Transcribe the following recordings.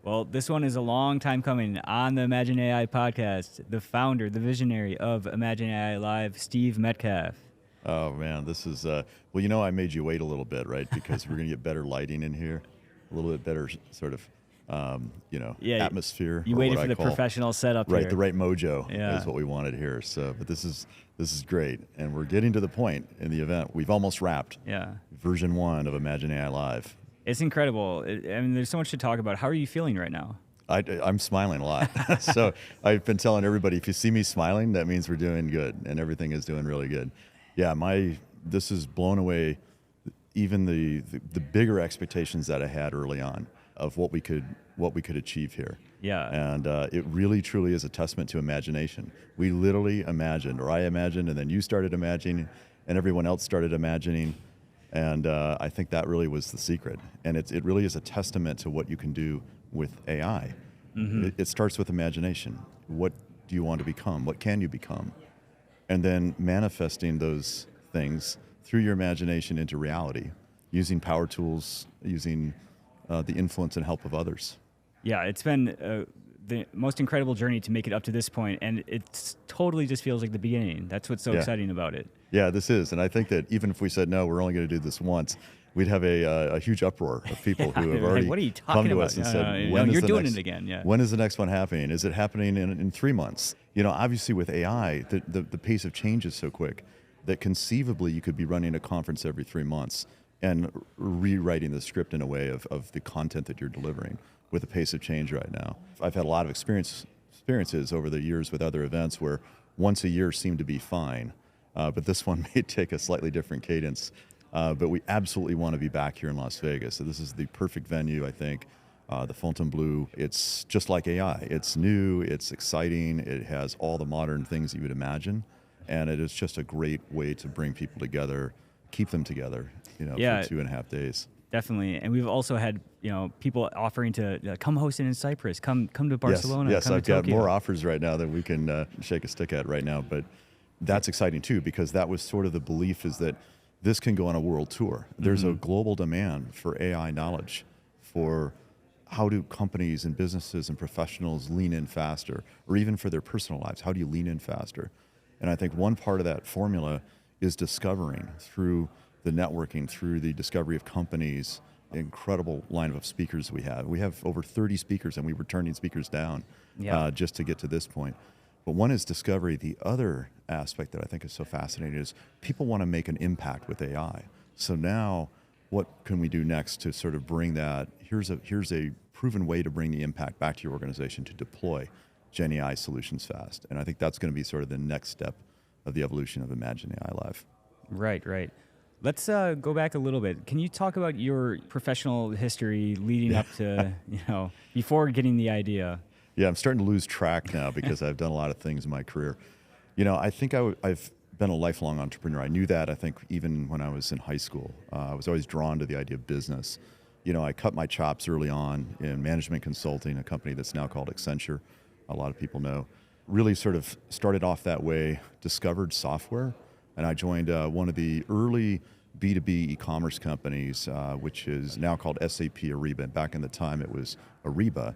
Well, this one is a long time coming on the Imagine AI podcast. The founder, the visionary of Imagine AI Live, Steve Metcalf. Oh man, this is I made you wait a little bit, right? Because we're gonna get better lighting in here, a little bit better sort of, Yeah, atmosphere. you or waited what for I the call, professional setup right, here. the right mojo Yeah. is what we wanted here. So, but this is great, and we're getting to the point in the event. We've almost wrapped Yeah. version 1 of Imagine AI Live. It's incredible. There's so much to talk about. How are you feeling right now? I'm smiling a lot. So I've been telling everybody, if you see me smiling, that means we're doing good, and everything is doing really good. Yeah, this has blown away even the bigger expectations that I had early on of what we could achieve here. Yeah. And it really truly is a testament to imagination. We literally imagined, or I imagined, and then you started imagining, and everyone else started imagining. And I think that really was the secret. And it really is a testament to what you can do with AI. Mm-hmm. It starts with imagination. What do you want to become? What can you become? And then manifesting those things through your imagination into reality, using power tools, using the influence and help of others. Yeah, it's been the most incredible journey to make it up to this point, and it totally just feels like the beginning. That's what's so exciting about it. Yeah, this is. And I think that even if we said, no, we're only going to do this once, we'd have a huge uproar of people who have already what are you come talking to about? us and said, when you're is the doing next, it again. Yeah. when is the next one happening? Is it happening in 3 months? Obviously with AI, the pace of change is so quick that conceivably you could be running a conference every 3 months and rewriting the script in a way of the content that you're delivering with the pace of change right now. I've had a lot of experiences over the years with other events where once a year seemed to be fine, but this one may take a slightly different cadence. But we absolutely want to be back here in Las Vegas. So this is the perfect venue, I think. The Fontainebleau, it's just like AI. It's new, it's exciting, it has all the modern things that you would imagine. And it is just a great way to bring people together, keep them together, for 2.5 days. Definitely. And we've also had, people offering to come host it in Cyprus, come to Barcelona. Yes, come I've to got Tokyo. more offers right now than we can shake a stick at right now. But that's exciting too, because that was sort of the belief, is that this can go on a world tour. There's a global demand for AI knowledge, for how do companies and businesses and professionals lean in faster, or even for their personal lives, how do you lean in faster? And I think one part of that formula is discovering through the networking, through the discovery of companies, the incredible lineup of speakers we have. We have over 30 speakers, and we were turning speakers down just to get to this point. But one is discovery. The other aspect that I think is so fascinating is people want to make an impact with AI. So now, what can we do next to sort of bring that? Here's a proven way to bring the impact back to your organization, to deploy Gen AI solutions fast. And I think that's going to be sort of the next step of the evolution of Imagine AI Live. Right. Let's go back a little bit. Can you talk about your professional history leading up to, before getting the idea? Yeah, I'm starting to lose track now because I've done a lot of things in my career. I think I've been a lifelong entrepreneur. I knew that, I think, even when I was in high school. I was always drawn to the idea of business. I cut my chops early on in management consulting, a company that's now called Accenture. A lot of people know. Really sort of started off that way, discovered software, and I joined one of the early B2B e-commerce companies, which is now called SAP Ariba. Back in the time, it was Ariba.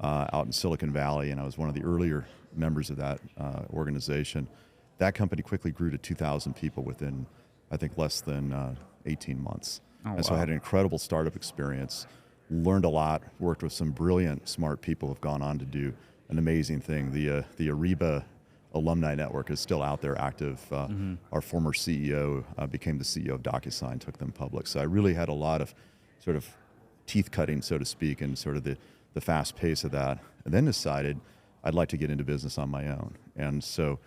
Out in Silicon Valley, and I was one of the earlier members of that organization. That company quickly grew to 2,000 people within, I think, less than 18 months. So I had an incredible startup experience, learned a lot, worked with some brilliant, smart people who have gone on to do an amazing thing. The Ariba alumni network is still out there active. Our former CEO became the CEO of DocuSign, took them public. So I really had a lot of sort of teeth cutting, so to speak, and sort of the fast pace of that, and then decided I'd like to get into business on my own. And so,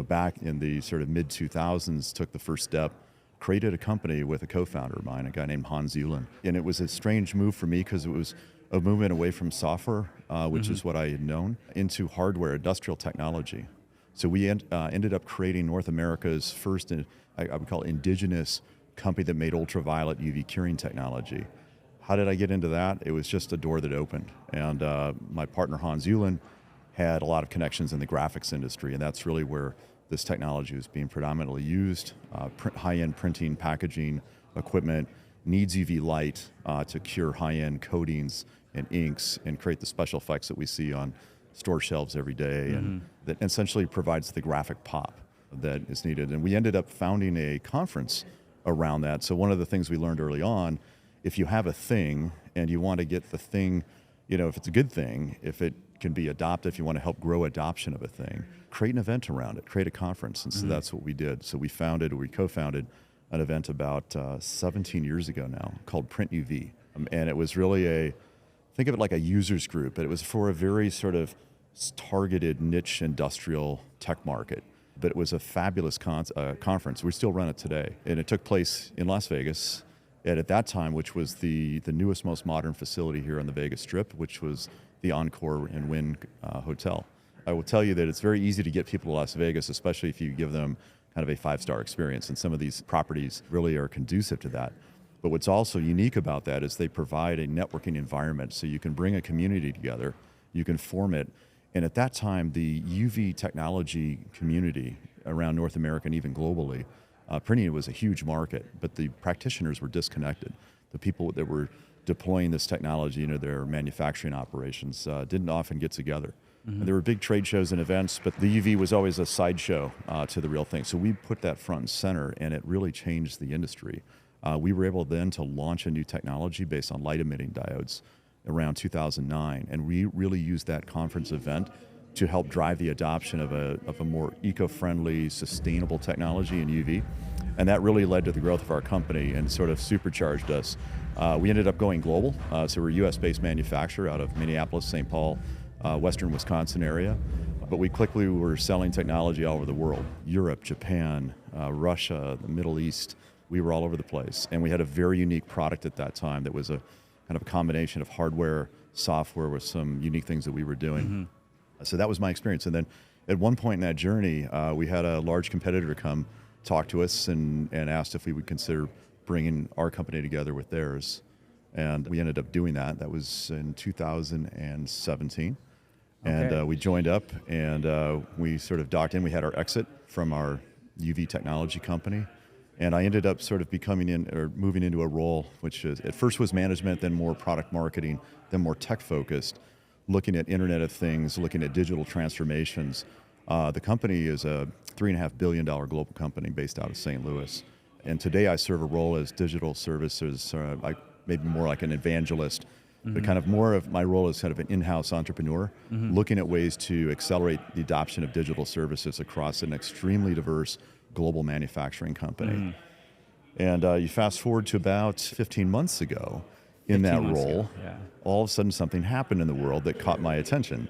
back in the sort of mid-2000s, took the first step, created a company with a co-founder of mine, a guy named Hans Ulen. And it was a strange move for me because it was a movement away from software, which is what I had known, into hardware, industrial technology. So we ended up creating North America's first, I would call it, indigenous company that made ultraviolet UV curing technology. How did I get into that? It was just a door that opened. And my partner, Hans Ulen, had a lot of connections in the graphics industry, and that's really where this technology was being predominantly used. High-end printing, packaging equipment needs UV light to cure high-end coatings and inks and create the special effects that we see on store shelves every day, and that essentially provides the graphic pop that is needed. And we ended up founding a conference around that. So one of the things we learned early on, if you have a thing and you want to get the thing, if it's a good thing, if it can be adopted, if you want to help grow adoption of a thing, create an event around it, create a conference. And so that's what we did. So we co-founded an event about 17 years ago now called Print UV. And it was really think of it like a users group, but it was for a very sort of targeted niche industrial tech market. But it was a fabulous conference. We still run it today. And it took place in Las Vegas at that time, which was the newest, most modern facility here on the Vegas Strip, which was the Encore and Wynn Hotel. I will tell you that it's very easy to get people to Las Vegas, especially if you give them kind of a 5-star experience. And some of these properties really are conducive to that. But what's also unique about that is they provide a networking environment. So you can bring a community together, you can form it. And at that time, the UV technology community around North America and even globally, printing was a huge market, but the practitioners were disconnected. The people that were deploying this technology into their manufacturing operations didn't often get together. And there were big trade shows and events, but the UV was always a sideshow to the real thing. So we put that front and center, and it really changed the industry. We were able then to launch a new technology based on light-emitting diodes around 2009, and we really used that conference event to help drive the adoption of a more eco-friendly, sustainable technology in UV. And that really led to the growth of our company and sort of supercharged us. We ended up going global, so we're a US-based manufacturer out of Minneapolis, St. Paul, Western Wisconsin area. But we quickly were selling technology all over the world, Europe, Japan, Russia, the Middle East. We were all over the place. And we had a very unique product at that time that was a kind of a combination of hardware, software with some unique things that we were doing. So that was my experience. And then at one point in that journey, we had a large competitor come talk to us and asked if we would consider bringing our company together with theirs. And we ended up doing that. That was in 2017. Okay. And we joined up and we sort of docked in. We had our exit from our UV technology company. And I ended up sort of moving into a role, which at first was management, then more product marketing, then more tech focused, looking at Internet of Things, looking at digital transformations. The company is a $3.5 billion global company based out of St. Louis. And today I serve a role as digital services, maybe more like an evangelist, but kind of more of my role as kind of an in-house entrepreneur, looking at ways to accelerate the adoption of digital services across an extremely diverse global manufacturing company. And you fast forward to about 15 months ago in that role, all of a sudden something happened in the world that caught my attention.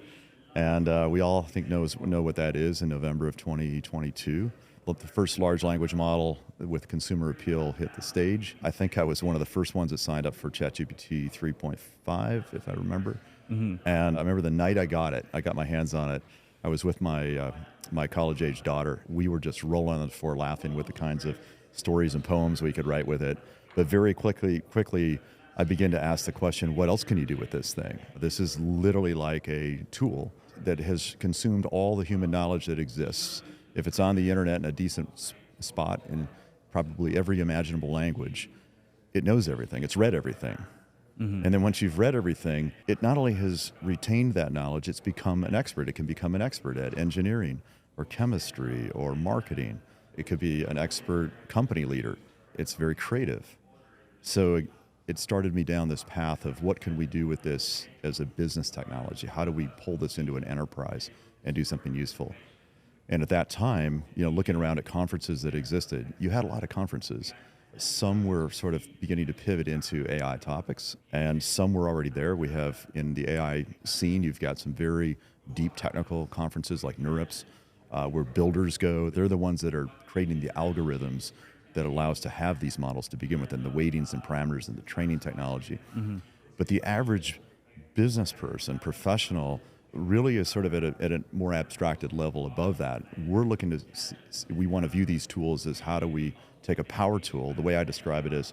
And we all, I think, know what that is. In November of 2022, the first large language model with consumer appeal hit the stage. I think I was one of the first ones that signed up for ChatGPT 3.5, if I remember. And I remember the night I got my hands on it, I was with my college-age daughter. We were just rolling on the floor laughing with the kinds of stories and poems we could write with it. But very quickly, I began to ask the question, what else can you do with this thing? This is literally like a tool that has consumed all the human knowledge that exists. If it's on the internet in a decent spot in probably every imaginable language, it knows everything. It's read everything. And then once you've read everything, it not only has retained that knowledge, it's become an expert. It can become an expert at engineering or chemistry or marketing. It could be an expert company leader. It's very creative. So it started me down this path of what can we do with this as a business technology? How do we pull this into an enterprise and do something useful? And at that time, looking around at conferences that existed, you had a lot of conferences. Some were sort of beginning to pivot into AI topics, and some were already there. We have, in the AI scene, you've got some very deep technical conferences like NeurIPS, where builders go. They're the ones that are creating the algorithms that allow us to have these models to begin with, and the weightings and parameters and the training technology. But the average business person, professional, really is sort of at a more abstracted level above that. We want to view these tools as how do we take a power tool. The way I describe it is,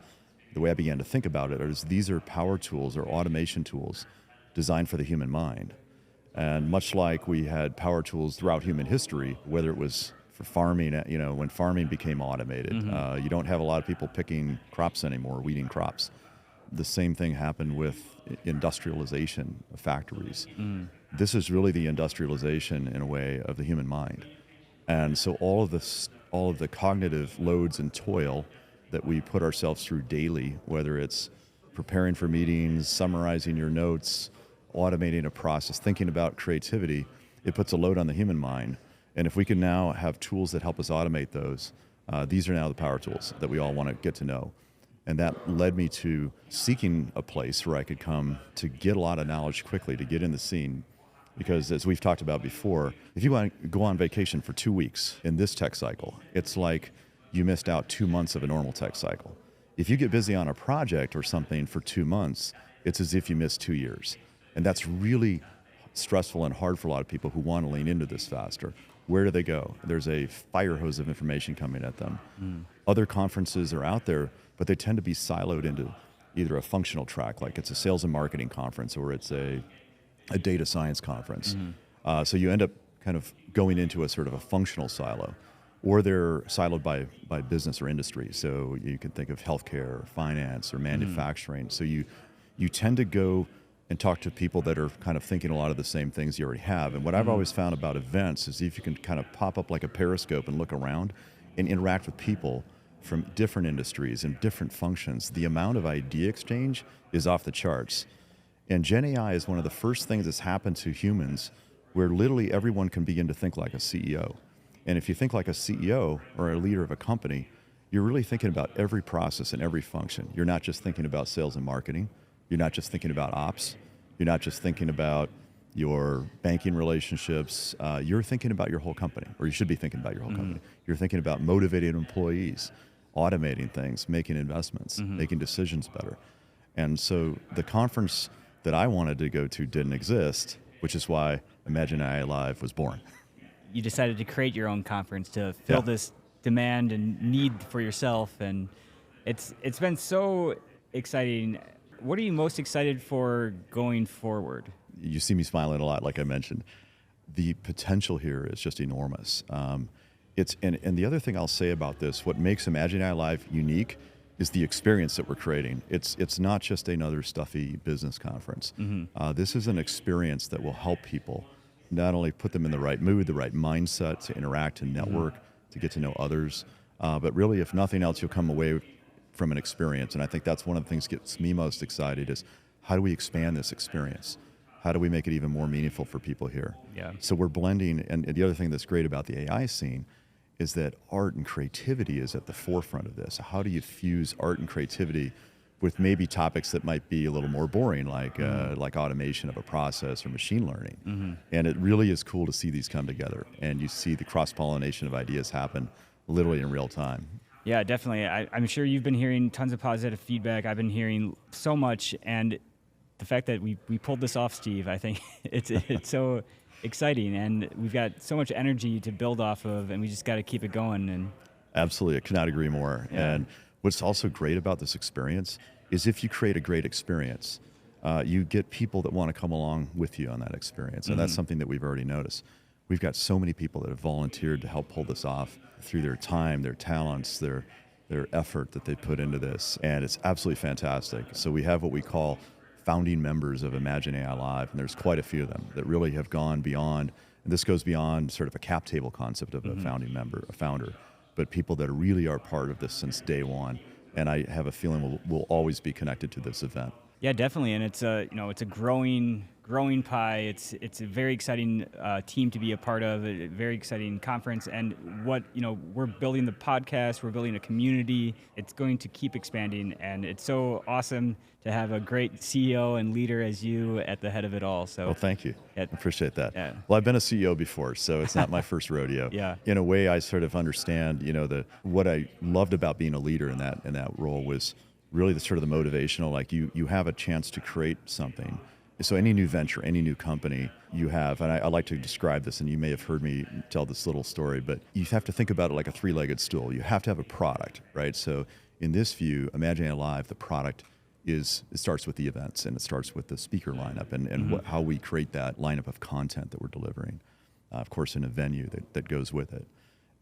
the way I began to think about it is these are power tools or automation tools designed for the human mind. And much like we had power tools throughout human history, whether it was for farming, when farming became automated, you don't have a lot of people picking crops anymore, weeding crops. the same thing happened with industrialization of factories. This is really the industrialization, in a way, of the human mind. And so all of the cognitive loads and toil that we put ourselves through daily, whether it's preparing for meetings, summarizing your notes, automating a process, thinking about creativity, it puts a load on the human mind. And if we can now have tools that help us automate those, these are now the power tools that we all want to get to know. And that led me to seeking a place where I could come to get a lot of knowledge quickly, to get in the scene. Because as we've talked about before, if you want to go on vacation for 2 weeks in this tech cycle, it's like you missed out 2 months of a normal tech cycle. If you get busy on a project or something for 2 months, it's as if you missed 2 years. And that's really stressful and hard for a lot of people who want to lean into this faster. Where do they go? There's a fire hose of information coming at them. Other conferences are out there, but they tend to be siloed into either a functional track, like it's a sales and marketing conference, or it's a data science conference. So you end up kind of going into a sort of a functional silo, or they're siloed by business or industry. So you can think of healthcare, or finance, or manufacturing. So you tend to go and talk to people that are kind of thinking a lot of the same things you already have. And what I've always found about events is if you can kind of pop up like a periscope and look around and interact with people from different industries and different functions, the amount of idea exchange is off the charts. And Gen AI is one of the first things that's happened to humans where literally everyone can begin to think like a CEO. And if you think like a CEO or a leader of a company, you're really thinking about every process and every function. You're not just thinking about sales and marketing. You're not just thinking about ops. You're not just thinking about your banking relationships. You're thinking about your whole company, or you should be thinking about your whole company. You're thinking about motivating employees, automating things, making investments, making decisions better. And so the conference that I wanted to go to didn't exist, which is why Imagine AI Live was born. You decided to create your own conference to fill this demand and need for yourself, and it's been so exciting. What are you most excited for going forward? You see me smiling a lot, like I mentioned. The potential here is just enormous. And the other thing I'll say about this, what makes Imagine AI Live unique is the experience that we're creating. It's not just another stuffy business conference. This is an experience that will help people not only put them in the right mood, the right mindset to interact and network, to get to know others, but really, if nothing else, you'll come away from an experience. And I think that's one of the things that gets me most excited is how do we expand this experience? How do we make it even more meaningful for people here? Yeah. So we're blending, and the other thing that's great about the AI scene is that art and creativity is at the forefront of this. How do you fuse art and creativity with maybe topics that might be a little more boring, like automation of a process or machine learning? And it really is cool to see these come together, and you see the cross-pollination of ideas happen literally in real time. Yeah, definitely. I'm sure you've been hearing tons of positive feedback. I've been hearing so much, and the fact that we pulled this off, Steve, I think it's so exciting, and we've got so much energy to build off of, and we just got to keep it going. And absolutely, I cannot agree more. Yeah. And what's also great about this experience is if you create a great experience, you get people that want to come along with you on that experience, and that's something that we've already noticed. We've got so many people that have volunteered to help pull this off through their time, their talents, their effort that they put into this, and it's absolutely fantastic. So we have what we call founding members of Imagine AI Live, and there's quite a few of them that really have gone beyond, and this goes beyond sort of a cap table concept of a founding member, a founder, but people that really are part of this since day one, and I have a feeling we'll always be connected to this event. yeah, definitely. And it's a growing pie. It's a very exciting team to be a part of, a very exciting conference. And we're building the podcast, we're building a community. It's going to keep expanding, and it's so awesome to have a great CEO and leader as you at the head of it all. So, well, thank you. I appreciate that. Yeah. Well, I've been a CEO before, so it's not my first rodeo. Yeah. In a way, I sort of understand, what I loved about being a leader in that role was really the sort of the motivational, like you have a chance to create something. So any new venture, any new company you have, and I like to describe this, and you may have heard me tell this little story, but you have to think about it like a three-legged stool. You have to have a product, right? So in this view, Imagine AI Live, the product it starts with the events, and it starts with the speaker lineup and how we create that lineup of content that we're delivering, of course, in a venue that goes with it.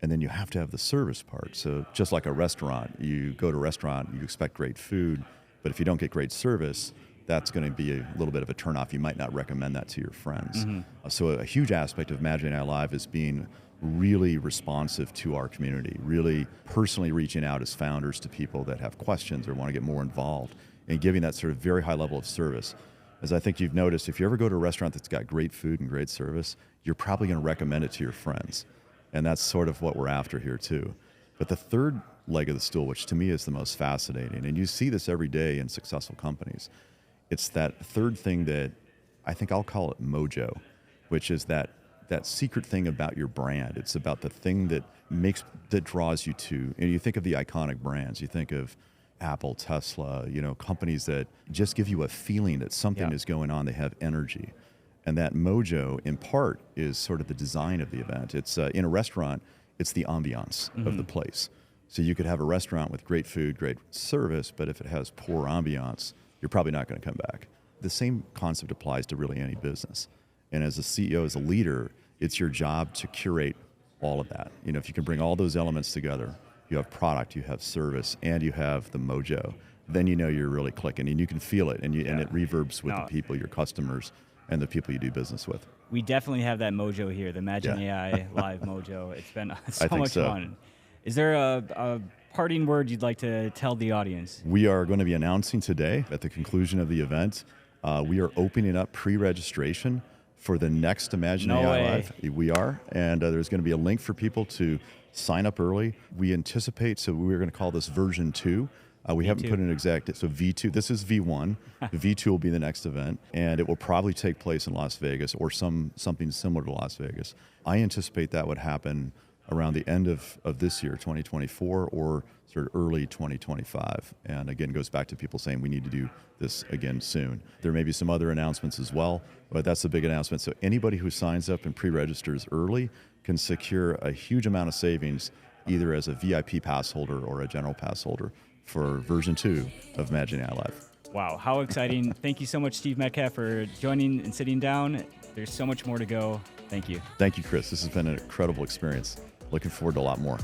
And then you have to have the service part. So just like a restaurant, you go to a restaurant, you expect great food, But if you don't get great service, that's going to be a little bit of a turnoff. You might not recommend that to your friends. So a huge aspect of Imagine AI Live is being really responsive to our community, really personally reaching out as founders to people that have questions or want to get more involved, and giving that sort of very high level of service. As I think you've noticed, if you ever go to a restaurant that's got great food and great service, you're probably going to recommend it to your friends. And that's sort of what we're after here too. But the third leg of the stool, which to me is the most fascinating, and you see this every day in successful companies, it's that third thing that I think I'll call it Mojo, which is that secret thing about your brand. It's about the thing that draws you to, and you think of the iconic brands, you think of Apple, Tesla, companies that just give you a feeling that something is going on, they have energy. And that Mojo, in part, is sort of the design of the event. It's in a restaurant, it's the ambiance of the place. So you could have a restaurant with great food, great service, but if it has poor ambiance, you're probably not going to come back. The same concept applies to really any business. And as a CEO, as a leader, it's your job to curate all of that. If you can bring all those elements together, you have product, you have service, and you have the Mojo, then you're really clicking, and you can feel it, and it reverbs with the people, your customers, and the people you do business with. We definitely have that Mojo here, the Imagine AI Live Mojo. It's been so much fun. Is there a parting word you'd like to tell the audience? We are going to be announcing today, at the conclusion of the event, we are opening up pre-registration for the next Imagine AI Live. We are, and there's going to be a link for people to sign up early. We anticipate, so we're going to call this version 2. We haven't put an exact, so V2, this is V1. The V2 will be the next event, and it will probably take place in Las Vegas or something similar to Las Vegas. I anticipate that would happen around the end of this year, 2024, or sort of early 2025. And again, goes back to people saying we need to do this again soon. There may be some other announcements as well, but that's a big announcement. So anybody who signs up and pre-registers early can secure a huge amount of savings, either as a VIP pass holder or a general pass holder for version 2 of Imagine AI Live. Wow, how exciting. Thank you so much, Steve Metcalf, for joining and sitting down. There's so much more to go. Thank you. Thank you, Chris. This has been an incredible experience. Looking forward to a lot more.